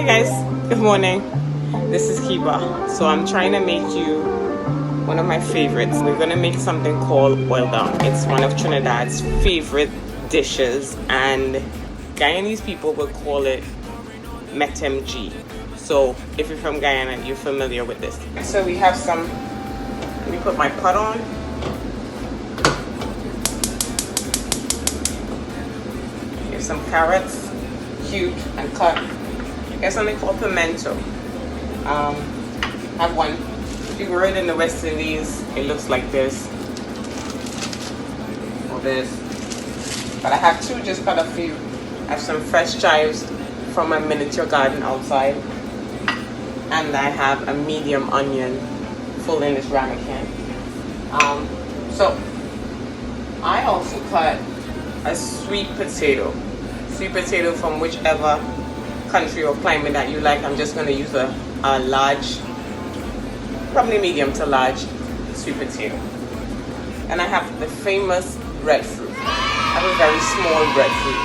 guys, good morning. This is Kiba. So I'm trying to make you one of my favorites. We're gonna make something called boil down. It's one of Trinidad's favorite dishes, and Guyanese people would call it metemg. So if you're from Guyana, you're familiar with this. So we have some, let me put my pot on. Here's some carrots, cubed and cut. Here's something called pimento. Have one. If you were in the West Indies, it looks like this or this. But I have two, just cut a few. I have some fresh chives from my miniature garden outside, and I have a medium onion full in this ramekin. So I also cut a sweet potato from whichever country or climate that you like. I'm just going to use a large, probably medium to large sweet potato. And I have the famous breadfruit. I have a very small breadfruit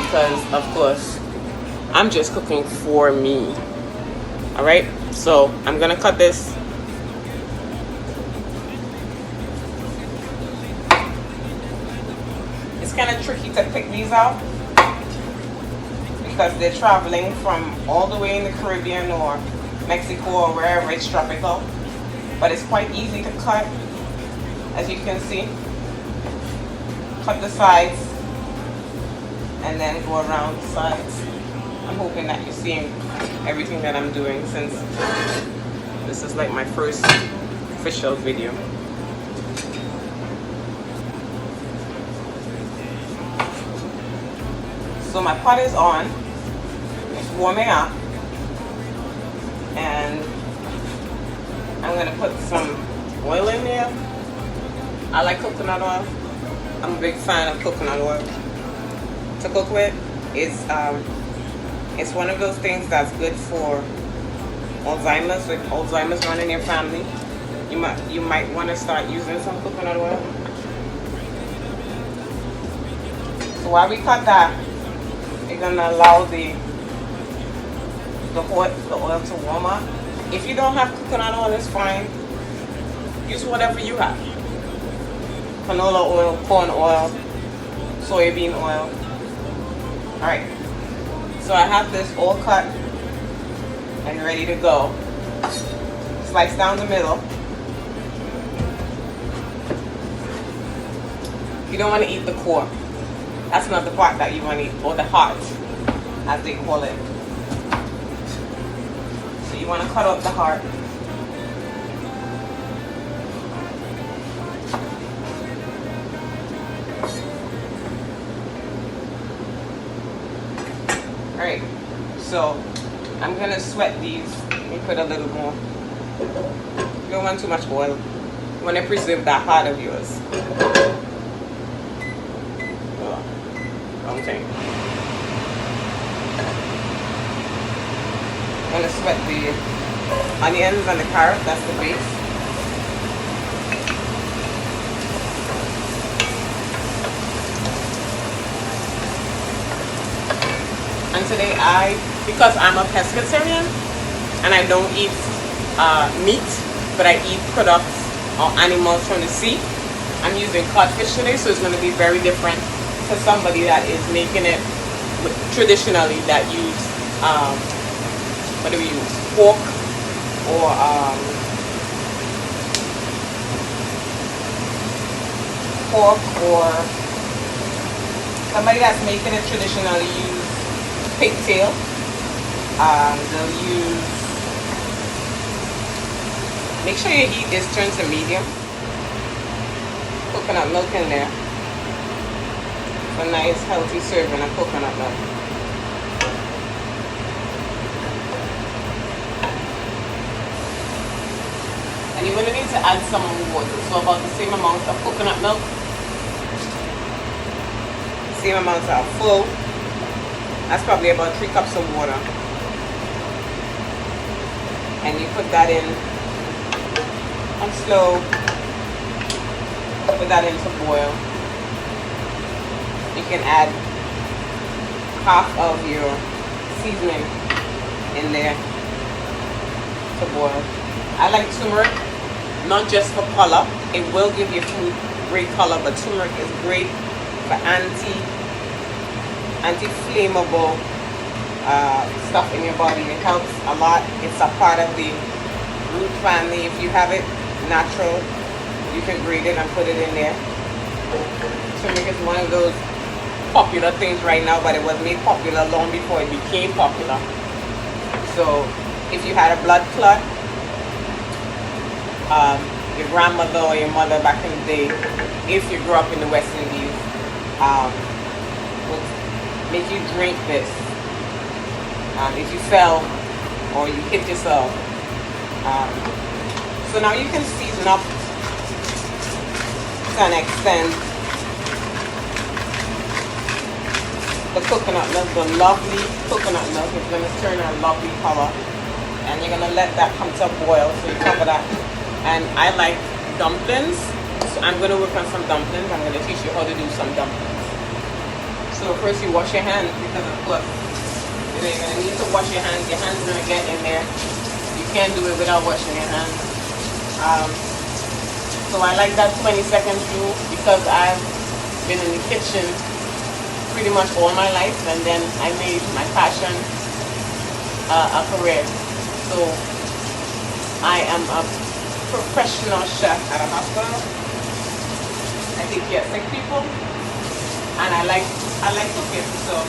because, of course, I'm just cooking for me. Alright, so I'm going to cut this. It's kind of tricky to pick these out because they're traveling from all the way in the Caribbean or Mexico or wherever it's tropical. But it's quite easy to cut, as you can see. Cut the sides and then go around the sides. I'm hoping that you're seeing everything that I'm doing, since this is like my first official video. So my pot is on, it's warming up, and I'm gonna put some oil in there. I like coconut oil. I'm a big fan of coconut oil to cook with. It's one of those things that's good for Alzheimer's. With Alzheimer's running in your family, you might want to start using some coconut oil. So while we cut that, we're gonna allow the oil to warm up. If you don't have coconut oil, it's fine. Use whatever you have. Canola oil, corn oil, soybean oil. Alright. So I have this all cut and ready to go. Slice down the middle. You don't want to eat the core. That's not the part that you want to eat, or the heart, as they call it. So you want to cut out the heart. Alright, so I'm going to sweat these. Let me put a little more. You don't want too much oil. You want to preserve that heart of yours. Wrong thing. I'm going to sweat the onions and the carrot. That's the base. And today because I'm a pescatarian and I don't eat meat, but I eat products or animals from the sea, I'm using codfish today, so it's going to be very different to somebody that is making it traditionally, that use, what do we use? Pork or somebody that's making it traditionally use pigtail. They'll use, make sure your heat is turned to medium. Coconut milk in there. A nice healthy serving of coconut milk. And you're going to need to add some water. So about the same amount of coconut milk, same amount of full. That's probably about 3 cups of water. And you put that in on slow. Put that in to boil. You can add half of your seasoning in there to boil. I like turmeric, not just for color. It will give your food great color, but turmeric is great for anti-flammable stuff in your body. It helps a lot. It's a part of the root family. If you have it natural, you can grate it and put it in there. Turmeric is one of those popular things right now, but it was made popular long before it became popular. So if you had a blood clot, your grandmother or your mother back in the day, if you grew up in the West Indies, would make you drink this. If you fell or you hit yourself. So now you can season up to an extent. The coconut milk, the lovely coconut milk is going to turn a lovely color, and you're going to let that come to a boil. So you cover that. And I like dumplings, so I'm going to work on some dumplings. I'm going to teach you how to do some dumplings. So first you wash your hands, because of course you're going to need to wash your hands. Your hands are going to get in there. You can't do it without washing your hands. So I like that 20-second rule because I've been in the kitchen pretty much all my life, and then I made my passion a career. So I am a professional chef at a hospital. I take care of sick people, and I like cooking, so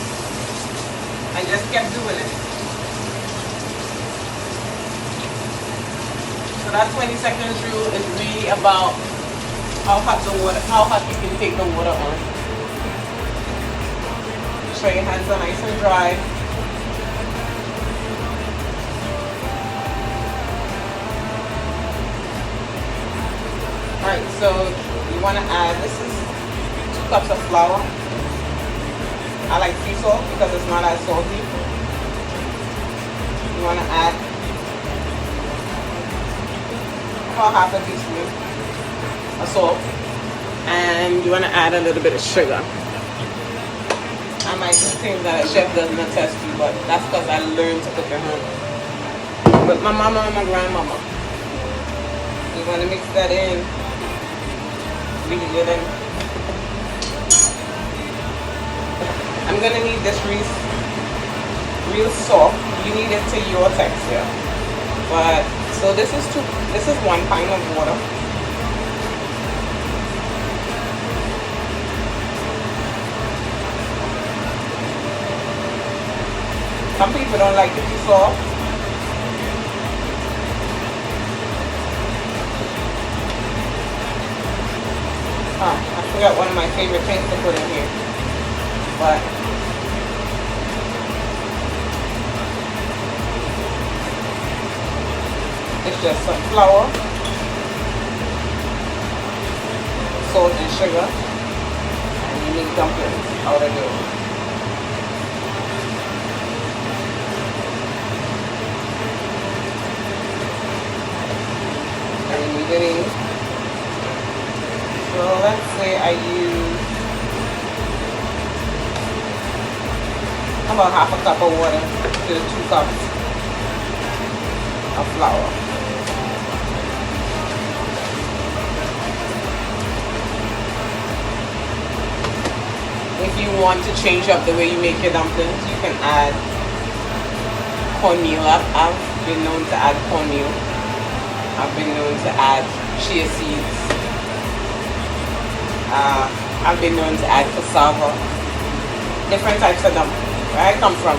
I just kept doing it. So that 20-second rule is really about how hot you can take the water on. So your hands are nice and dry. Alright, so you want to add, this is 2 cups of flour. I like sea salt because it's not as salty. You want to add about half a teaspoon of salt. And you want to add a little bit of sugar. I might think that a chef doesn't attest to, but that's because I learned to cook at home with my mama and my grandmama. You want to mix that in really good. And I'm gonna need this real soft. You need it to your texture. But so this is 1 pint of water. Some people don't like it too soft. I forgot one of my favorite things to put in here. But it's just some flour, salt and sugar, and you make dumplings out of it. So let's say I use about half a cup of water to 2 cups of flour. If you want to change up the way you make your dumplings, you can add cornmeal. I've been known to add cornmeal. I've been known to add chia seeds. I've been known to add cassava. Different types of dumplings. Where I come from,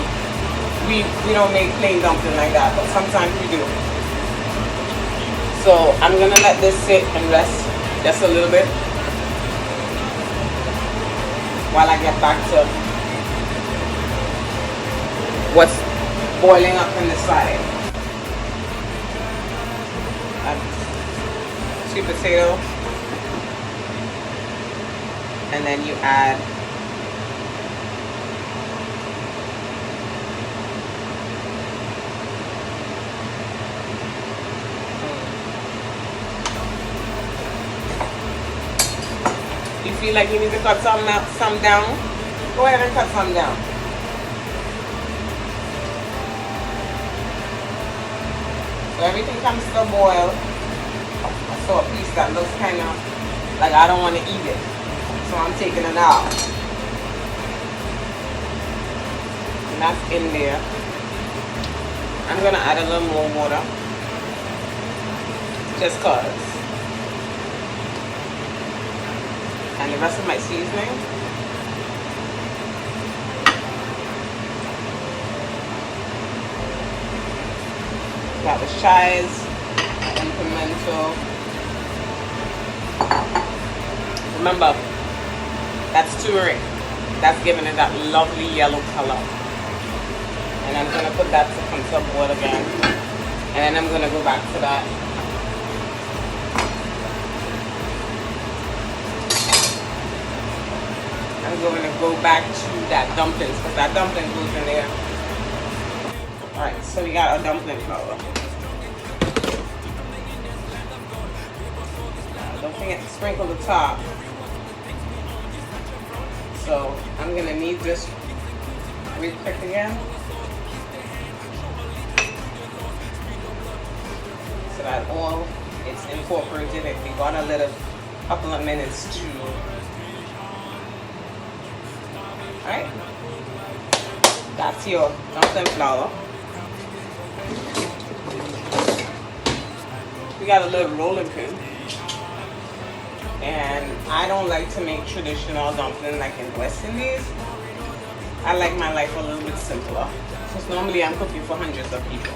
we don't make plain dumpling like that, but sometimes we do. So I'm gonna let this sit and rest just a little bit while I get back to what's boiling up on the side. Sweet potato, and then you add you feel like you need to cut some down, go ahead and cut some down. So everything comes to a boil. I saw a piece that looks kind of like I don't want to eat it. So I'm taking it out. And that's in there. I'm going to add a little more water. Just cause. And the rest of my seasoning. Got the chives and pimento. Remember, that's turmeric. That's giving it that lovely yellow color. And I'm going to put that to come to a boil again. And then I'm going to go back to that. I'm going to go back to that dumplings because that dumpling goes in there. Alright, so we got our dumpling flour. Don't forget to sprinkle the top. So I'm going to knead this real quick again. So that all it's incorporated. We got a little couple of minutes to. Alright. That's your dumpling flour. We got a little rolling pin. And I don't like to make traditional dumpling like in West Indies. I like my life a little bit simpler. Because normally I'm cooking for hundreds of people.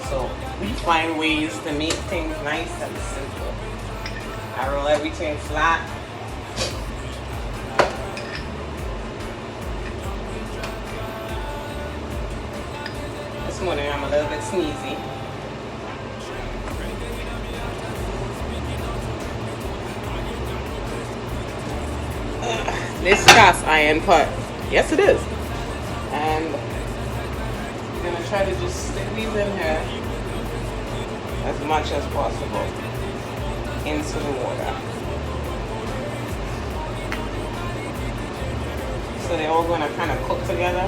So we find ways to make things nice and simple. I roll everything flat. This morning I'm a little bit sneezy. This cast iron pot, yes it is, and I'm gonna try to just stick these in here as much as possible into the water, so they're all gonna kind of cook together.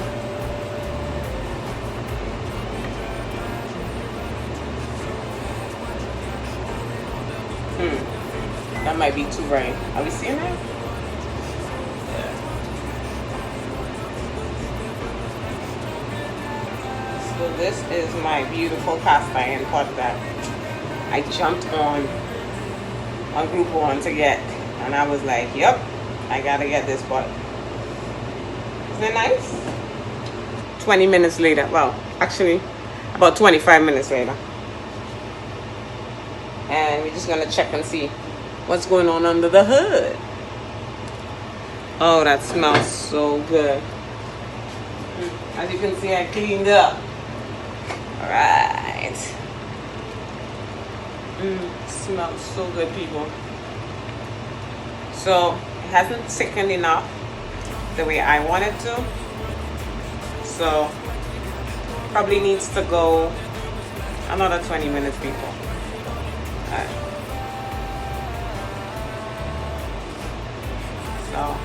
That might be too bright. Are we seeing that? So this is my beautiful cast iron pot that I jumped on Groupon to get, and I was like, yep, I gotta get this pot. Isn't it nice? 20 minutes later, well, actually about 25 minutes later, and we're just gonna check and see what's going on under the hood. Oh, that smells so good. As you can see, I cleaned up. Alright. Smells so good, people. So it hasn't thickened enough the way I want it to. So probably needs to go another 20 minutes, people. Alright. So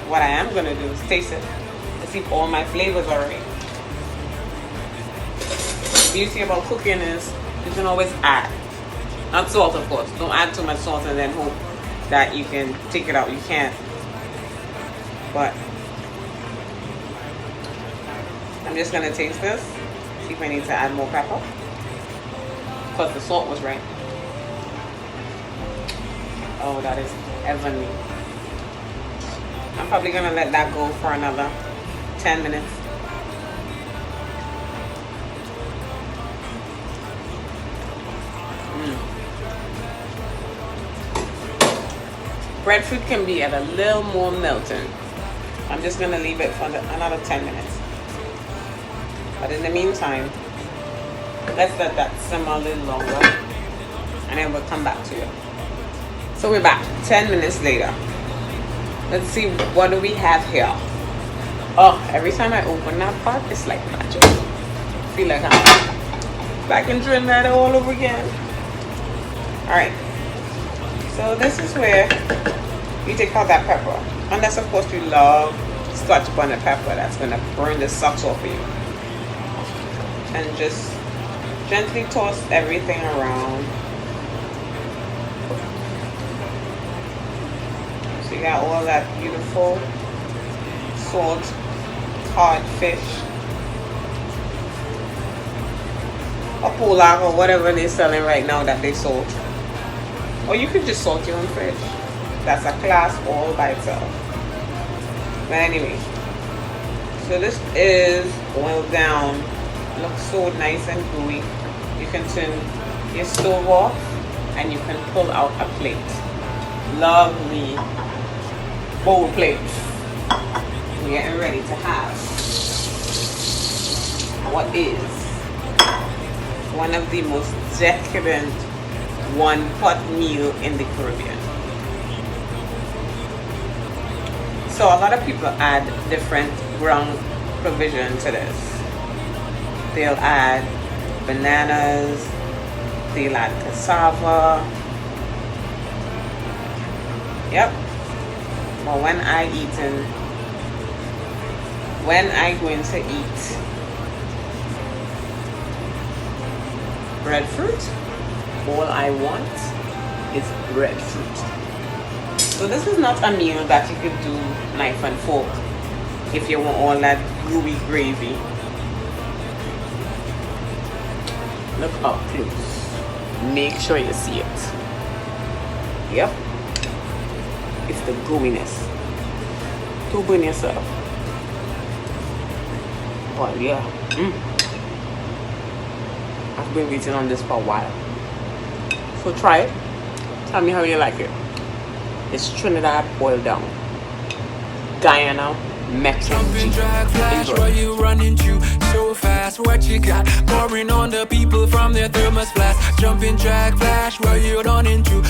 what I am gonna do is taste it to see if all my flavors are right. The beauty about cooking is you can always add. Not salt, of course. Don't add too much salt and then hope that you can take it out. You can't. But I'm just gonna taste this. See if I need to add more pepper. Because the salt was right. Oh, that is heavenly. I'm probably gonna let that go for another 10 minutes. Breadfruit can be at a little more melting. I'm just gonna leave it for another 10 minutes. But in the meantime, let's let that simmer a little longer, and then we'll come back to you. So we're back 10 minutes later. Let's see, what do we have here? Oh, every time I open that pot, it's like magic. I feel like I'm back in Trinidad all over again. Alright, so this is where you take out that pepper. Unless, of course, you love Scotch bonnet pepper, that's going to burn the socks off of you. And just Gently toss everything around. So you got all that beautiful salt cod fish, or pollock, or whatever they're selling right now that they salt. Or you could just salt your own fish. That's a class all by itself. But anyway, so this is oiled down. Looks so nice and gooey. You can turn your stove off and you can pull out a plate. Lovely bowl plates. We're getting ready to have what is one of the most decadent one pot meal in the Caribbean. So a lot of people add different ground provision to this. They'll add bananas, they'll add cassava. Yep. But when I going to eat breadfruit, all I want is breadfruit. So this is not a meal that you could do knife and fork if you want all that gooey gravy. Look up close. Make sure you see it. Yep. It's the gooiness. Don't burn yourself. But yeah. I've been waiting on this for a while. So try it. Tell me how you like it. It's Trinidad boiled down. Guyana, Mexican. Jumping drag flash, where you running through so fast? What you got? Pouring on the people from their thermos flask. Jumping drag flash, where you running through